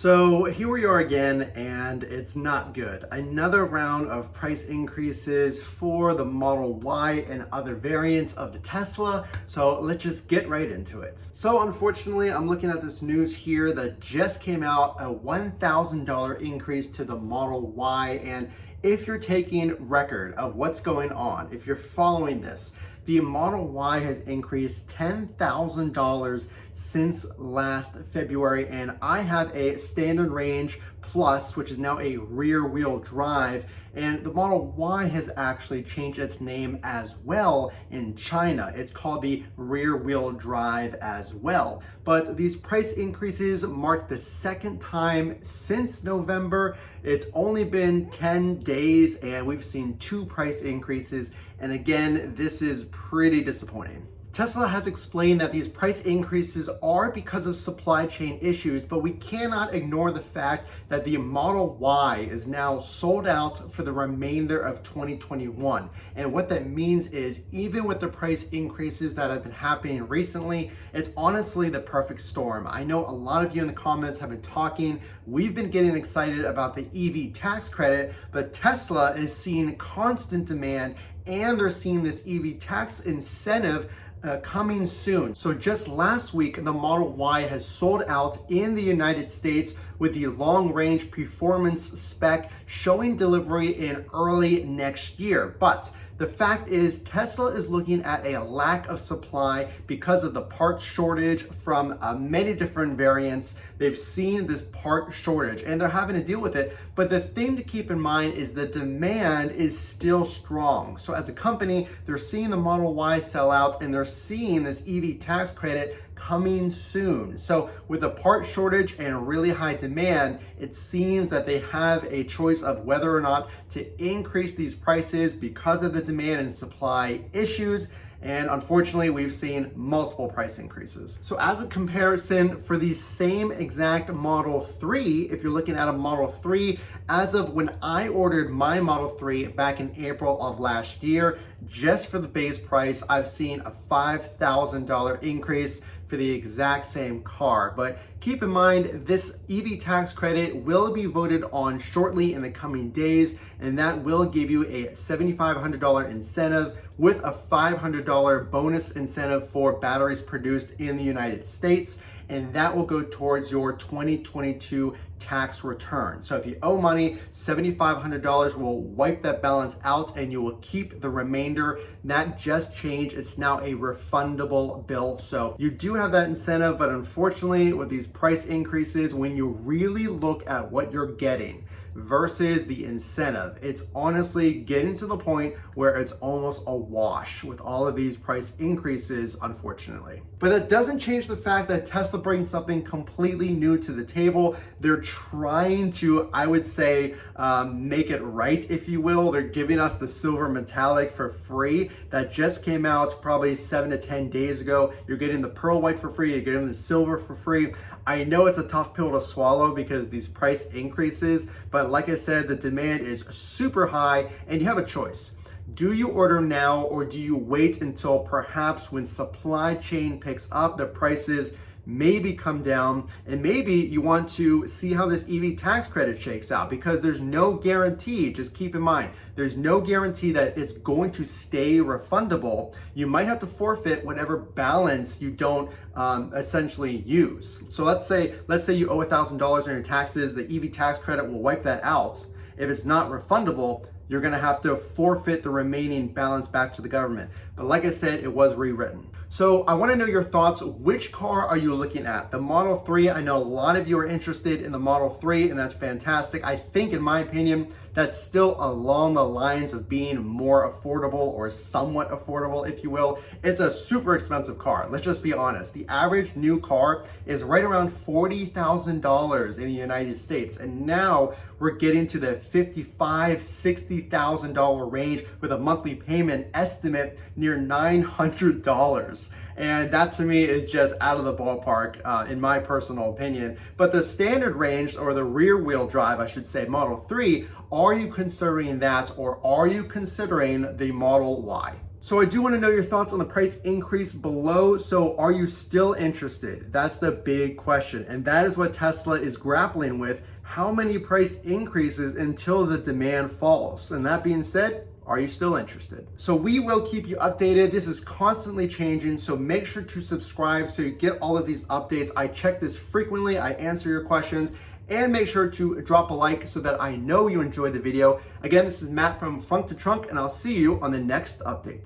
So here we are again, and it's not good. Another round of price increases for the Model Y and other variants of the Tesla. So let's just get right into it. So unfortunately, I'm looking at this news here that just came out, a $1,000 increase to the Model Y. And if you're taking record of what's going on, if you're following this, the Model Y has increased $10,000 since last February, and I have a standard range plus, which is now a rear wheel drive, and the Model Y has actually changed its name as well in China. It's called the rear wheel drive as well. But these price increases mark the second time since November. It's only been 10 days and we've seen two price increases. And again, this is pretty disappointing. Tesla has explained that these price increases are because of supply chain issues, but we cannot ignore the fact that the Model Y is now sold out for the remainder of 2021. And what that means is, even with the price increases that have been happening recently, it's honestly the perfect storm. I know a lot of you in the comments have been talking. We've been getting excited about the EV tax credit, but Tesla is seeing constant demand and they're seeing this EV tax incentive coming soon. So just last week, the Model Y has sold out in the United States with the long range performance spec showing delivery in early next year. But the fact is, Tesla is looking at a lack of supply because of the part shortage from many different variants. They've seen this part shortage and they're having to deal with it. But the thing to keep in mind is the demand is still strong. So as a company, they're seeing the Model Y sell out and they're seeing this EV tax credit coming soon. So with a part shortage and really high demand, it seems that they have a choice of whether or not to increase these prices because of the demand and supply issues. And unfortunately, we've seen multiple price increases. So as a comparison, for the same exact Model 3, if you're looking at a Model 3, as of when I ordered my Model 3 back in April of last year, just for the base price, I've seen a $5,000 increase for the exact same car. But keep in mind, this EV tax credit will be voted on shortly in the coming days, and that will give you a $7,500 incentive with a $500 bonus incentive for batteries produced in the United States. And that will go towards your 2022 tax return. So if you owe money, $7,500 will wipe that balance out and you will keep the remainder. That just changed. It's now a refundable bill. So you do have that incentive, but unfortunately with these price increases, when you really look at what you're getting versus the incentive, it's honestly getting to the point where it's almost a wash with all of these price increases, unfortunately. But that doesn't change the fact that Tesla brings something completely new to the table. They're trying to, I would say, make it right, if you will. They're giving us the silver metallic for free that just came out probably 7 to 10 days ago. You're getting the pearl white for free, you're getting the silver for free. I know it's a tough pill to swallow because these price increases, but like I said, the demand is super high and you have a choice. Do you order now or do you wait until perhaps when supply chain picks up, the prices maybe come down, and maybe you want to see how this EV tax credit shakes out, because there's no guarantee. Just keep in mind, there's no guarantee that it's going to stay refundable. You might have to forfeit whatever balance you don't essentially use. So let's say you owe $1,000 on your taxes, the EV tax credit will wipe that out. If it's not refundable, you're gonna have to forfeit the remaining balance back to the government. But like I said, it was rewritten. So I wanna know your thoughts. Which car are you looking at? The Model 3, I know a lot of you are interested in the Model 3, and that's fantastic. I think, in my opinion, that's still along the lines of being more affordable, or somewhat affordable, if you will. It's a super expensive car. Let's just be honest. The average new car is right around $40,000 in the United States. And now we're getting to the $55,000, $60,000 range with a monthly payment estimate near $900. And that to me is just out of the ballpark, in my personal opinion. But the standard range, or the rear wheel drive, I should say, Model 3, are you considering that, or are you considering the Model Y? So I do want to know your thoughts on the price increase below. So are you still interested? That's the big question. And that is what Tesla is grappling with. How many price increases until the demand falls? And that being said, are you still interested? So we will keep you updated. This is constantly changing, so make sure to subscribe so you get all of these updates. I check this frequently, I answer your questions, and make sure to drop a like so that I know you enjoyed the video. Again, this is Matt from Front to Trunk, and I'll see you on the next update.